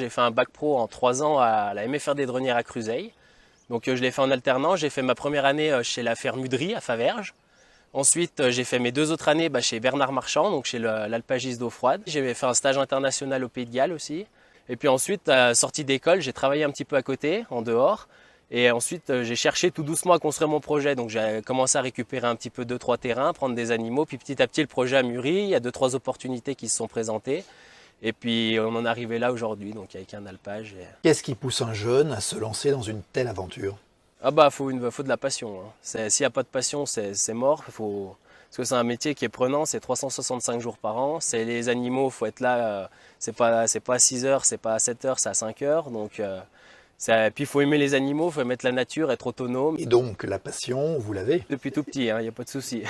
J'ai fait un bac pro en 3 ans à la MFR des Drenières à Cruzeil. Donc je l'ai fait en alternance. J'ai fait ma première année chez la Fermuderie à Faverges. Ensuite, j'ai fait mes 2 autres années chez Bernard Marchand, donc chez l'alpagiste d'eau froide. J'ai fait un stage international au Pays de Galles aussi. Et puis ensuite, sortie d'école, j'ai travaillé un petit peu à côté, en dehors. Et ensuite, j'ai cherché tout doucement à construire mon projet. Donc j'ai commencé à récupérer un petit peu 2-3 terrains, prendre des animaux. Puis petit à petit, le projet a mûri. Il y a 2-3 opportunités qui se sont présentées. Et puis on en est arrivé là aujourd'hui, donc avec un alpage. Qu'est-ce qui pousse un jeune à se lancer dans une telle aventure? Ah bah faut de la passion, hein. S'il n'y a pas de passion, c'est mort. Parce que c'est un métier qui est prenant, c'est 365 jours par an. C'est les animaux, faut être là. C'est pas à 6 heures, c'est pas à 7 heures, c'est à 5 heures. Donc puis il faut aimer les animaux, il faut aimer la nature, être autonome. Et donc, la passion, vous l'avez? Depuis tout petit, il n'y a pas de souci.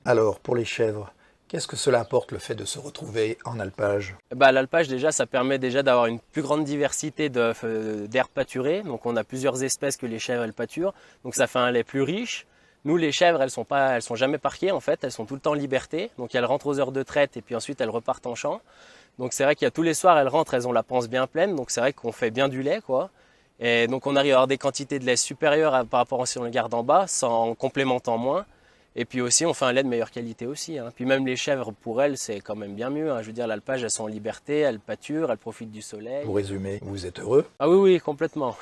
Alors, pour les chèvres, qu'est-ce que cela apporte le fait de se retrouver en alpage? L'alpage déjà, ça permet déjà d'avoir une plus grande diversité d'aires pâturées. Donc on a plusieurs espèces que les chèvres elles pâturent. Donc ça fait un lait plus riche. Nous les chèvres elles sont jamais parquées en fait, elles sont tout le temps en liberté. Donc elles rentrent aux heures de traite et puis ensuite elles repartent en champ. Donc c'est vrai qu'il y a tous les soirs elles rentrent, elles ont la panse bien pleine. Donc c'est vrai qu'on fait bien du lait quoi. Et donc on arrive à avoir des quantités de lait supérieures par rapport à si on le garde en bas, sans en complémentant moins. Et puis aussi, on fait un lait de meilleure qualité aussi, hein. Puis même les chèvres, pour elles, c'est quand même bien mieux, hein. Je veux dire, l'alpage, elles sont en liberté, elles pâturent, elles profitent du soleil. Pour résumer, vous êtes heureux? Ah oui, oui, complètement.